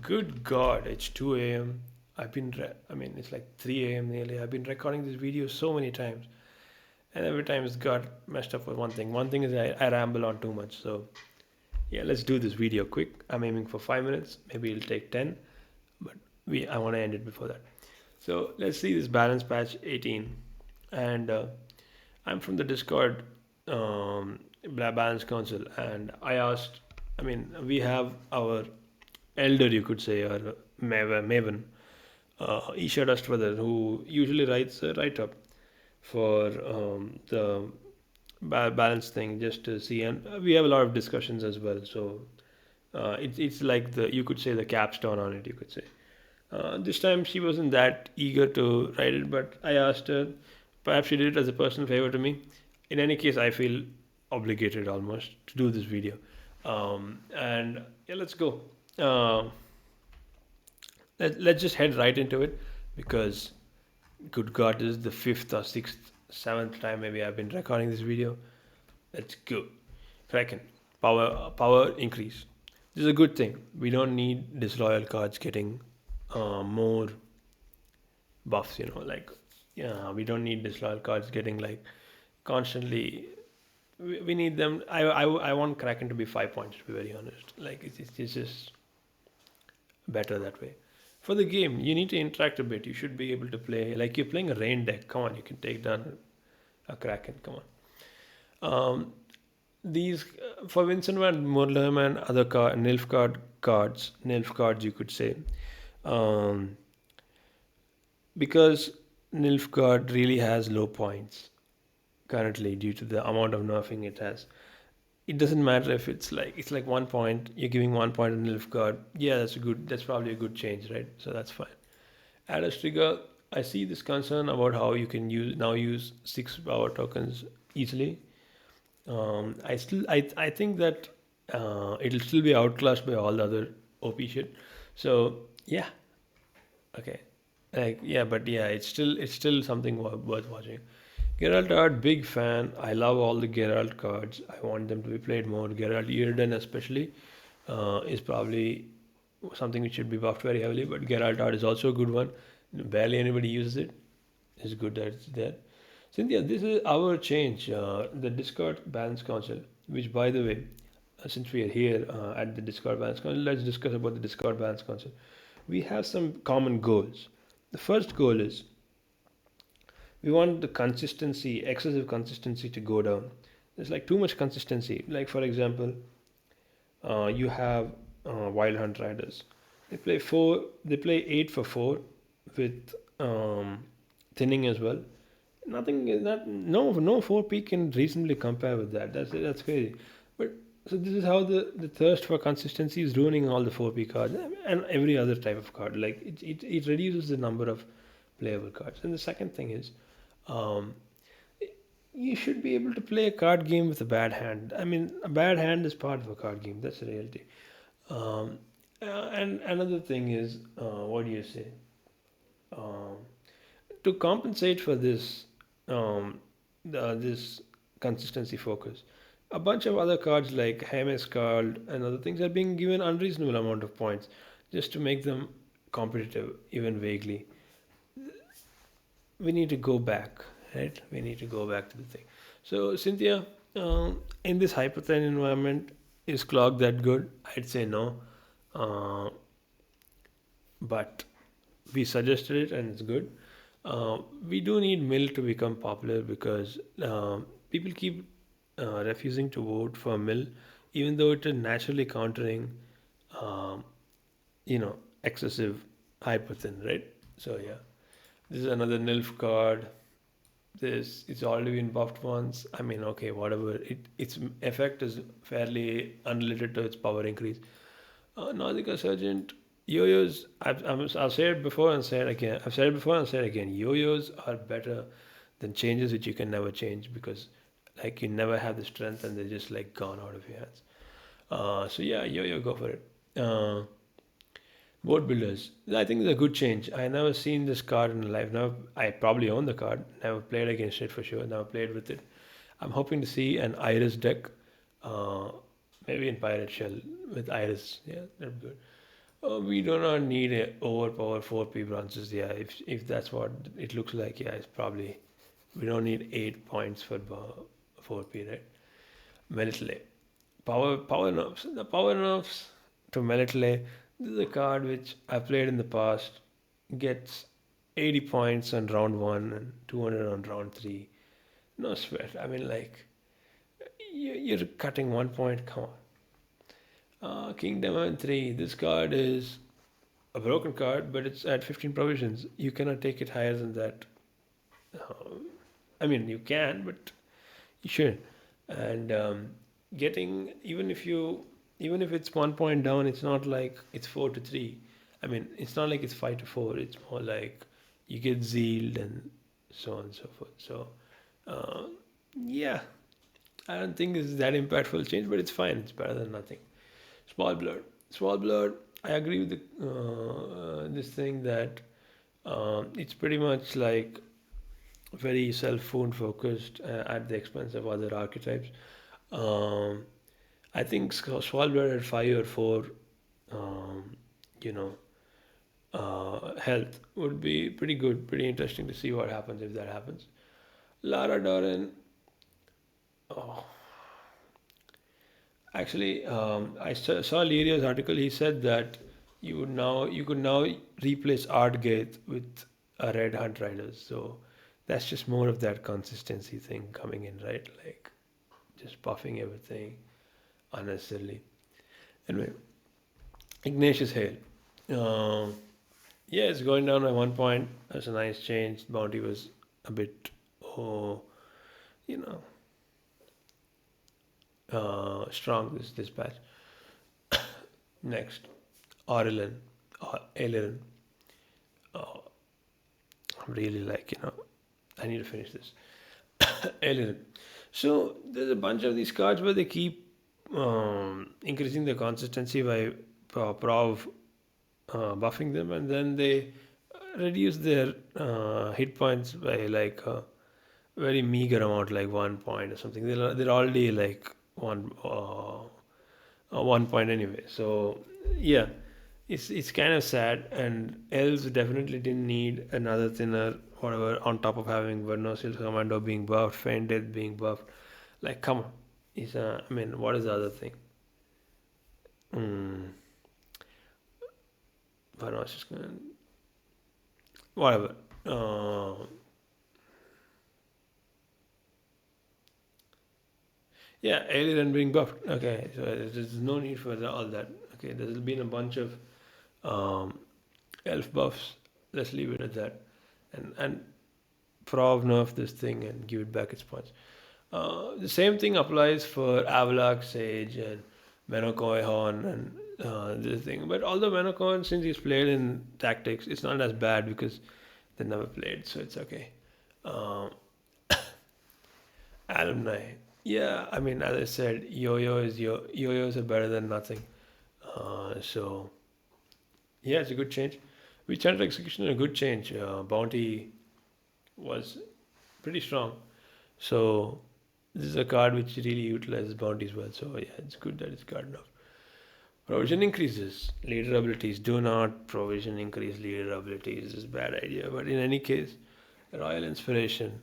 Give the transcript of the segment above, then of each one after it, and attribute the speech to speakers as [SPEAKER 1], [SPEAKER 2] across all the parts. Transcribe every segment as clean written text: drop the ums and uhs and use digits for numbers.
[SPEAKER 1] Good God, it's 2 a.m. I mean, it's like 3 a.m. nearly. I've been recording this video so many times, and every time it's got messed up with one thing. One thing is I ramble on too much. So, yeah, let's do this video quick. I'm aiming for 5 minutes. Maybe it'll take 10, but I want to end it before that. So, let's see this balance patch 18. And I'm from the Discord balance council, and I mean, we have our elder, you could say, or maven, Easha Dustfeather, who usually writes a write up for the balance thing just to see, and we have a lot of discussions as well. So it's like the you could say the capstone on it. You could say this time she wasn't that eager to write it, but I asked her. Perhaps she did it as a personal favor to me. In any case, I feel obligated almost to do this video. And yeah, let's go. Uh, let's just head right into it because, good God, this is the fifth or sixth, seventh time maybe I've been recording this video. Let's go. Second, power increase. This is a good thing. We don't need disloyal cards getting more buffs. Like yeah, we don't need disloyal cards getting like constantly. We need them. I want Kraken to be 5 points. To be very honest, like it's just better that way. For the game, you need to interact a bit. You should be able to play like you're playing a rain deck. Come on, you can take down a Kraken. Come on. These for Vincent van Moorlam and other Nilf cards, you could say, um, because Nilfgaard really has low points currently due to the amount of nerfing it has. It doesn't matter if it's like 1 point. You're giving 1 point on Nilfgaard. Yeah, that's a good. That's probably a good change, right? So that's fine. Add a trigger. I see this concern about how you can use 6 power tokens easily. I think that it'll still be outclassed by all the other OP shit. So yeah, okay, like yeah, but yeah, it's still something worth watching. Geralt art, big fan. I love all the Geralt cards. I want them to be played more. Geralt Earden especially is probably something which should be buffed very heavily. But Geralt art is also a good one. Barely anybody uses it. It's good that it's there. Cynthia, this is our change, the Discord Balance Council, which, by the way, since we are here at the Discord Balance Council, let's discuss about the Discord Balance Council. We have some common goals. The first goal is we want the consistency, excessive consistency to go down. There's like too much consistency. Like, for example, you have Wild Hunt Riders. They play 8 for 4 with thinning as well. Nothing is that no 4P can reasonably compare with that. That's crazy. But so this is how the thirst for consistency is ruining all the 4P cards and every other type of card. Like it reduces the number of playable cards. And the second thing is, um, you should be able to play a card game with a bad hand. I mean, a bad hand is part of a card game. That's the reality. Um, and another thing is, what do you say? Um, to compensate for this consistency focus, a bunch of other cards like Hermes card and other things are being given unreasonable amount of points just to make them competitive, even vaguely. We need to go back, right? We need to go back to the thing. So, Cynthia, in this hyperthin environment, is clock that good? I'd say no, uh, but we suggested it and it's good. We do need mill to become popular because people keep refusing to vote for mill, even though it is naturally countering, um, excessive hyperthin, right? So yeah, this is another nilf card. This it's already been buffed once. I mean, okay, whatever. Its effect is fairly unrelated to its power increase. Nausicaa Sergeant, yo-yos. I've said it before and said it again. I've said it before and said it again. Yo-yos are better than changes which you can never change because, like, you never have the strength and they're just like gone out of your hands. So yeah, yo-yo, go for it. Board builders. I think it's a good change. I never seen this card in life. Now I probably own the card. Never played against it for sure. Never played with it. I'm hoping to see an Iris deck, uh, maybe in Pirate Shell with Iris. Yeah, that'd be good. We do not need a overpower 4P bronzes. Yeah, if that's what it looks like, yeah, it's probably we don't need 8 points for 4P, right? Melitley. Power nerfs. The power nerfs to Melitley. This is a card which I played in the past. Gets 80 points on round one and 200 on round three. No sweat. I mean, like you're cutting 1 point. Come on. Kingdom and 3. This card is a broken card, but it's at 15 provisions. You cannot take it higher than that. I mean, you can, but you shouldn't. And getting even if it's 1 point down, it's not like it's 4-3. I mean, it's not like it's 5-4. It's more like you get zealed and so on and so forth. So uh, yeah, I don't think it's that impactful change, but it's fine. It's better than nothing. Small blood. Small blood. I agree with this thing that it's pretty much like very self-wound focused at the expense of other archetypes. Um, I think small blood at 5 or 4, um, you know, health would be pretty good, pretty interesting to see what happens if that happens. Lara Doran. Oh, actually, I saw Liria's article. He said that you could now replace Ardgate with a Red Hunt Riders. So that's just more of that consistency thing coming in, right? Like just buffing everything unnecessarily. Anyway, Ignatius Hale. Um, yeah, it's going down by 1 point. That's a nice change. Bounty was a bit, oh, you know, strong this patch. Next, Aurelin, Aileron. Oh, I'm really like, I need to finish this. Aileron. So there's a bunch of these cards where they keep increasing the consistency by prov buffing them, and then they reduce their hit points by like a very meager amount, like 1 point or something. They're already like 1 point anyway. So yeah, it's kind of sad, and elves definitely didn't need another thinner whatever on top of having Vernosil's Commando being buffed, Feint Death being buffed. Like, come on, I mean, what is the other thing? Mm, Vernosil's whatever. Yeah, Alien being buffed. Okay, so there's no need for all that. Okay, there's been a bunch of um, elf buffs. Let's leave it at that, and prov nerf this thing and give it back its points. The same thing applies for Avalak, Sage, and Menokoi Horn and this thing. But although Menokoi, since he's played in tactics, it's not as bad because they never played, so it's okay. Um, Alumni. Yeah, I mean, as I said, yo-yos are better than nothing. So yeah, it's a good change. Witch Execution is a good change. Bounty was pretty strong. So this is a card which really utilizes bounties well. So yeah, it's good that it's card enough. Provision increases. Leader abilities. Do not provision increase leader abilities. It's a bad idea. But in any case, Royal Inspiration,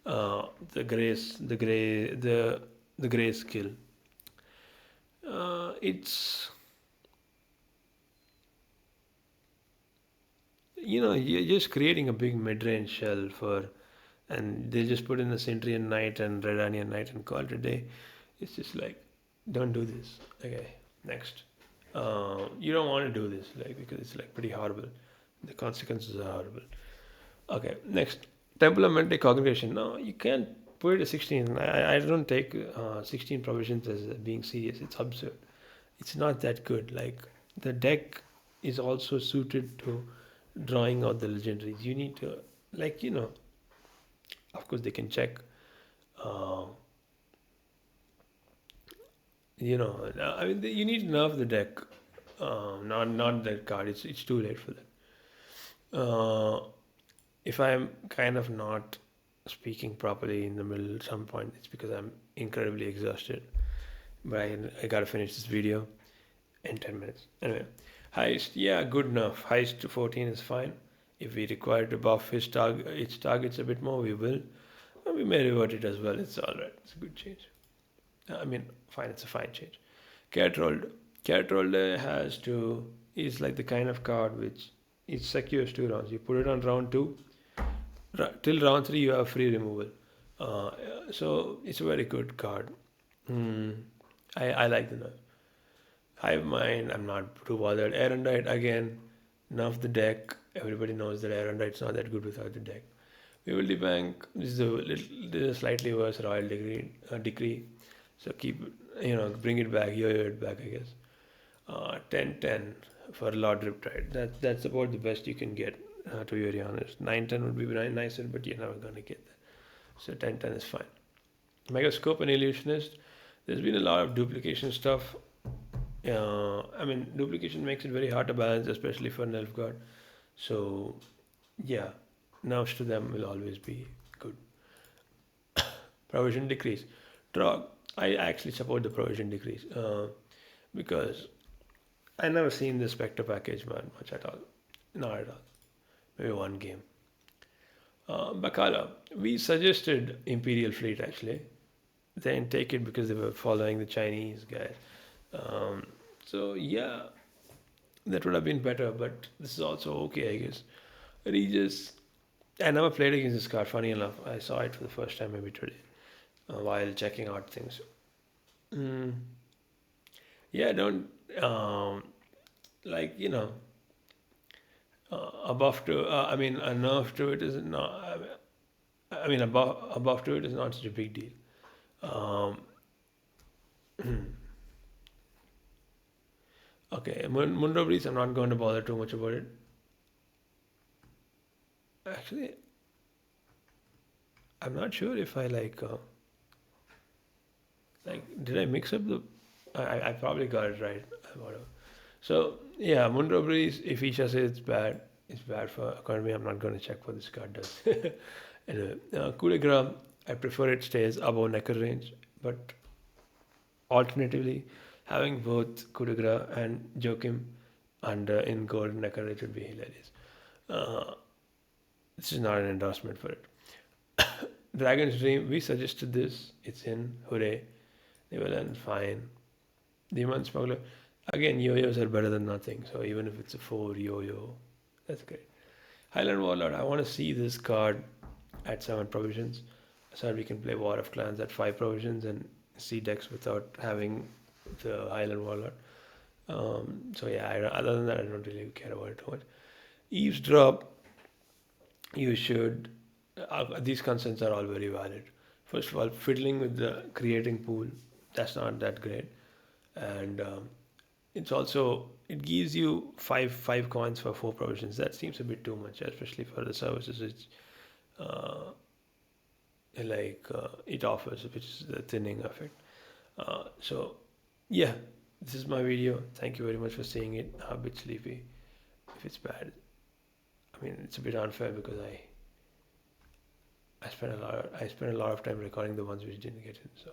[SPEAKER 1] the grace, the grace skill. It's you're just creating a big mid-range shell for, and they just put in the Centurion Knight and Redanian Knight and call it a day. It's just like, don't do this. Okay, next. You don't want to do this, like, because it's like pretty horrible. The consequences are horrible. Okay, next. Temple of Mental Congregation. No, you can't put it at 16. I don't take 16 provisions as being serious. It's absurd. It's not that good. Like, the deck is also suited to drawing out the legendaries. You need to, like, of course, they can check. Uh, I mean, you need to nerf the deck. Not that card. It's too late for that. If I'm kind of not speaking properly in the middle at some point, it's because I'm incredibly exhausted. But I gotta finish this video in 10 minutes. Anyway, Heist, yeah, good enough. Heist to 14 is fine. If we require to buff its targets a bit more, we will. We may revert it as well. It's all right. It's a good change. I mean, fine. It's a fine change. Cat rolled. Cat rolled has to is like the kind of card which it secures 2 rounds. You put it on round two. Till round three, you have free removal. Uh, so it's a very good card. Hmm. I like the nerf. Hive Mind, I'm not too bothered. Erendite, again, nerf the deck. Everybody knows that Erendite's not that good without the deck. We will debank. This is a slightly worse Royal Decree. So keep, bring it back, yo-yo it back, I guess. 10-10 for Lord Riptide. That's about the best you can get, to be very honest. 9-10 would be nicer, but you're never going to get that. So 10-10 is fine. Megascope and Illusionist. There's been a lot of duplication stuff. I mean, duplication makes it very hard to balance, especially for Nilfgaard. So, yeah, nerfs to them will always be good. Provision decrease. Drog. I actually support the provision decrease because I never seen the Spectre package man much at all. Not at all. Maybe one game. Bakala. We suggested Imperial Fleet actually. They didn't take it because they were following the Chinese guys. Um, so yeah, that would have been better, but this is also okay, I guess. Regis, I never played against this card. Funny enough, I saw it for the first time maybe today while checking out things. Mm, yeah, don't like a buff to. I mean, a nerf to it is not. I mean, a buff to it is not such a big deal. Um, okay, Mundo Breeze. I'm not going to bother too much about it. Actually, I'm not sure if I did I mix up the I probably got it right. Whatever. So yeah, Mundo Breeze, if Isha says it's bad for economy, I'm not gonna check what this card does. Anyway, coup de grace, I prefer it stays above necker range, but alternatively, having both coup de grace and Joachim and in gold necker range would be hilarious. Uh, this is not an endorsement for it. Dragon's Dream, we suggested this. It's in. Hooray. Nivelan, fine. Demon Smuggler. Again, yo-yos are better than nothing. So even if it's a 4 yo-yo, that's great. Highland Warlord, I want to see this card at 7 provisions. So that we can play War of Clans at 5 provisions and see decks without having the Highland Warlord. So yeah, other than that, I don't really care about it too much. Eavesdrop, you should these concerns are all very valid. First of all, fiddling with the creating pool, that's not that great, and it's also it gives you five coins for 4 provisions. That seems a bit too much, especially for the services which uh, it offers, which is the thinning effect. So yeah, this is my video. Thank you very much for seeing it. I'm a bit sleepy. If it's bad, I mean it's a bit unfair because I spent a lot of time recording the ones which didn't get in. So